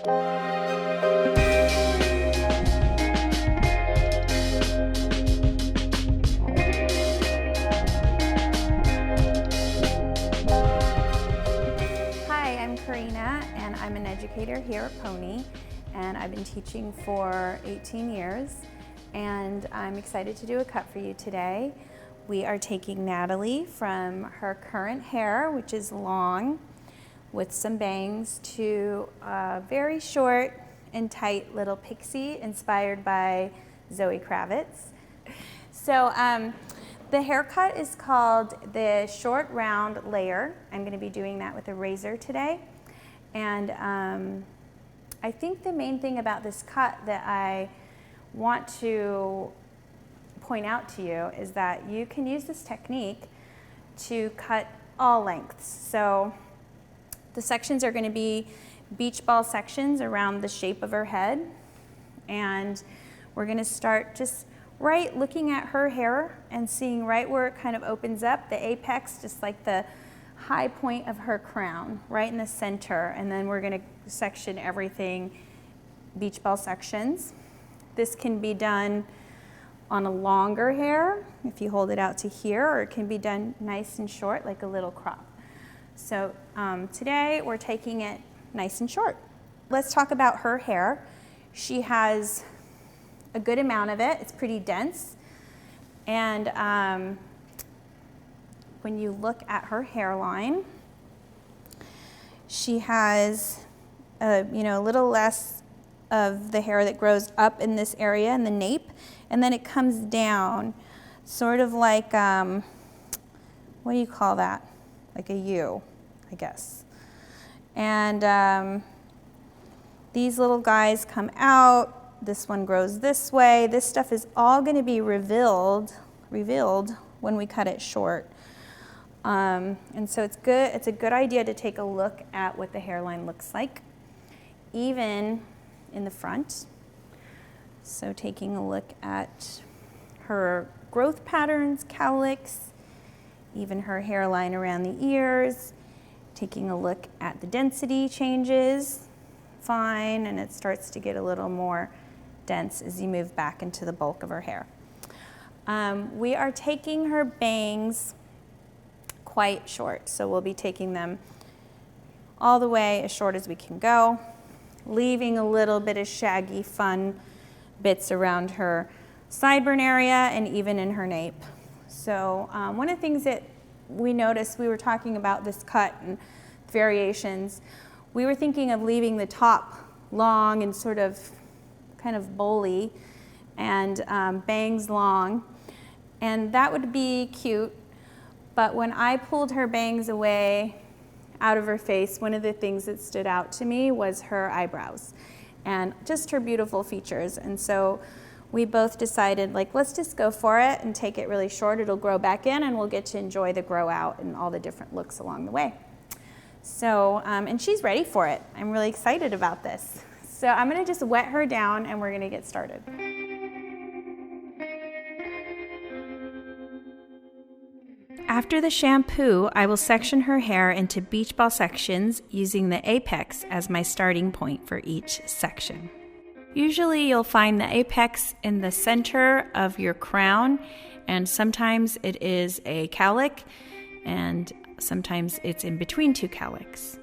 Hi, I'm Corinna, and I'm an educator here at Pony, and I've been teaching for 18 years, and I'm excited to do a cut for you today. We are taking Natalie from her current hair, which is long, with some bangs, to a very short and tight little pixie inspired by Zoe Kravitz. So the haircut is called the short round layer. I'm going to be doing that with a razor today. And I think the main thing about this cut that I want to point out to you is that you can use this technique to cut all lengths. So the sections are going to be beach ball sections around the shape of her head, and we're going to start just right looking at her hair and seeing right where it kind of opens up, the apex, just like the high point of her crown, right in the center, and then we're going to section everything beach ball sections. This can be done on a longer hair if you hold it out to here, or it can be done nice and short like a little crop. So today we're taking it nice and short. Let's talk about her hair. She has a good amount of it. It's pretty dense. And when you look at her hairline, she has a little less of the hair that grows up in this area in the nape, and then it comes down sort of like, what do you call that? Like a U, I guess. And these little guys come out. This one grows this way. This stuff is all going to be revealed when we cut it short. And so it's good. It's a good idea to take a look at what the hairline looks like, even in the front. So taking a look at her growth patterns, cowlicks, even her hairline around the ears, taking a look at the density changes, fine, and it starts to get a little more dense as you move back into the bulk of her hair. We are taking her bangs quite short, so we'll be taking them all the way as short as we can go, leaving a little bit of shaggy, fun bits around her sideburn area and even in her nape. So one of the things that we noticed, we were talking about this cut and variations, we were thinking of leaving the top long and sort of kind of bowly and bangs long, and that would be cute. But when I pulled her bangs away out of her face, one of the things that stood out to me was her eyebrows and just her beautiful features. And so we both decided, like, let's just go for it and take it really short. It'll grow back in and we'll get to enjoy the grow out and all the different looks along the way. So, and she's ready for it. I'm really excited about this. So I'm gonna just wet her down and we're gonna get started. After the shampoo, I will section her hair into beach ball sections using the apex as my starting point for each section. Usually you'll find the apex in the center of your crown, and sometimes it is a cowlick, and sometimes it's in between two cowlicks.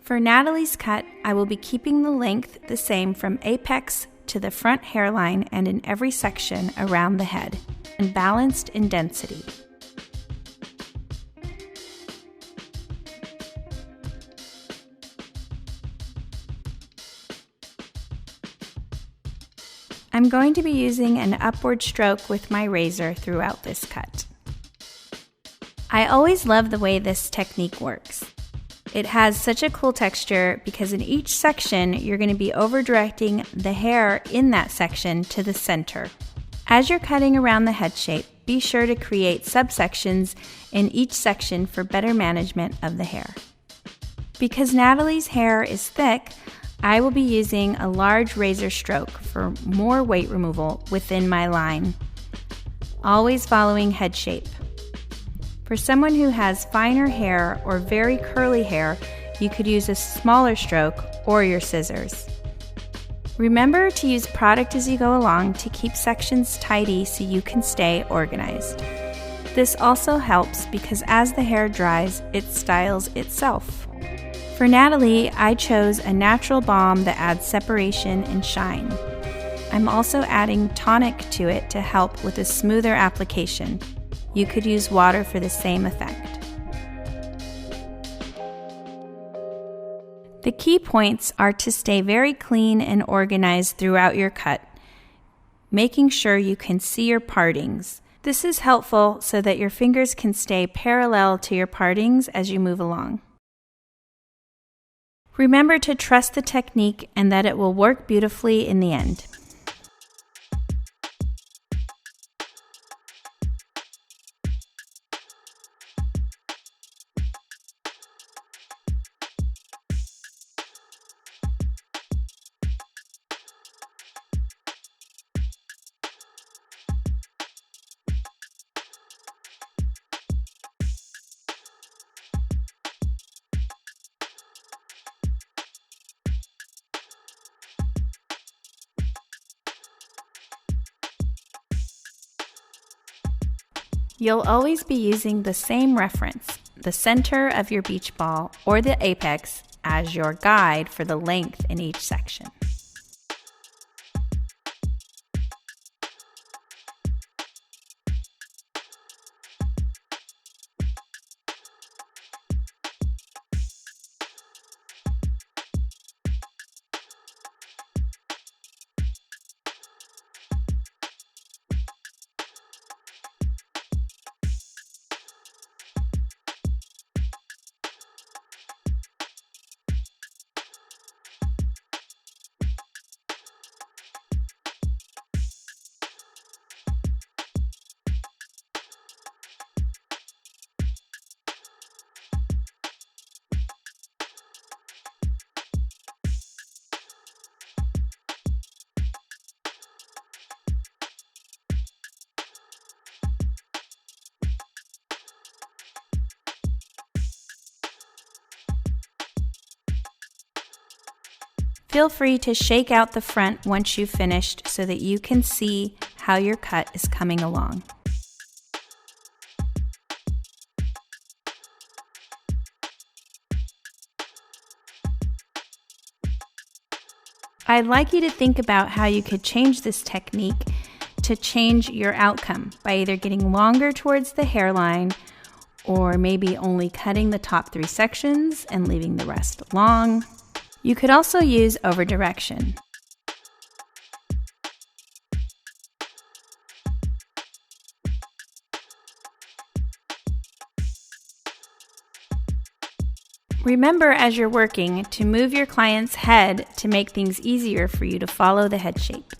For Natalie's cut, I will be keeping the length the same from apex to the front hairline and in every section around the head, and balanced in density. I'm going to be using an upward stroke with my razor throughout this cut. I always love the way this technique works. It has such a cool texture because in each section you're going to be over directing the hair in that section to the center. As you're cutting around the head shape, be sure to create subsections in each section for better management of the hair. Because Natalie's hair is thick, I will be using a large razor stroke for more weight removal within my line, always following head shape. For someone who has finer hair or very curly hair, You could use a smaller stroke or your scissors. Remember to use product as you go along to keep sections tidy so you can stay organized. This also helps because as the hair dries, it styles itself. For Natalie, I chose a natural balm that adds separation and shine. I'm also adding tonic to it to help with a smoother application. You could use water for the same effect. The key points are to stay very clean and organized throughout your cut, making sure you can see your partings. This is helpful so that your fingers can stay parallel to your partings as you move along. Remember to trust the technique and that it will work beautifully in the end. You'll always be using the same reference, the center of your beach ball or the apex, as your guide for the length in each section. Feel free to shake out the front once you've finished so that you can see how your cut is coming along. I'd like you to think about how you could change this technique to change your outcome by either getting longer towards the hairline or maybe only cutting the top 3 sections and leaving the rest long. You could also use over-direction. Remember as you're working to move your client's head to make things easier for you to follow the head shape.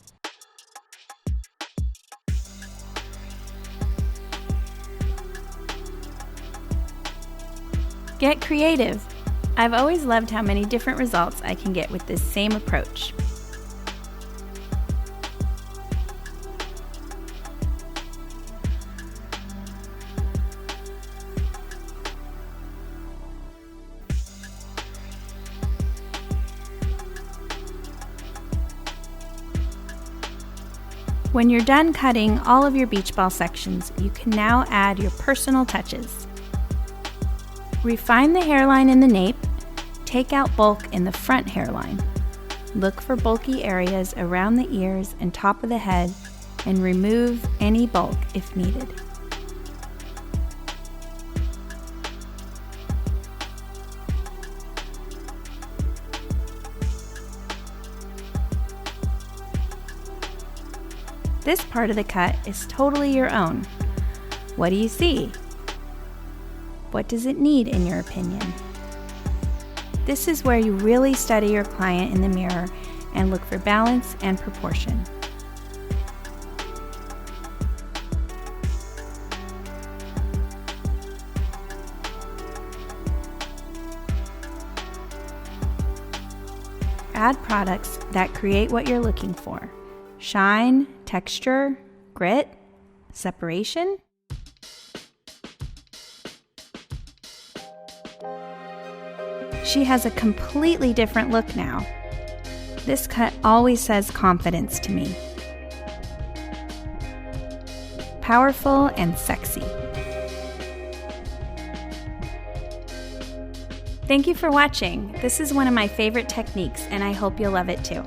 Get creative. I've always loved how many different results I can get with this same approach. When you're done cutting all of your beach ball sections, you can now add your personal touches. Refine the hairline in the nape. Take out bulk in the front hairline. Look for bulky areas around the ears and top of the head and remove any bulk if needed. This part of the cut is totally your own. What do you see? What does it need in your opinion? This is where you really study your client in the mirror and look for balance and proportion. Add products that create what you're looking for: shine, texture, grit, separation. She has a completely different look now. This cut always says confidence to me. Powerful and sexy. Thank you for watching. This is one of my favorite techniques, and I hope you'll love it too.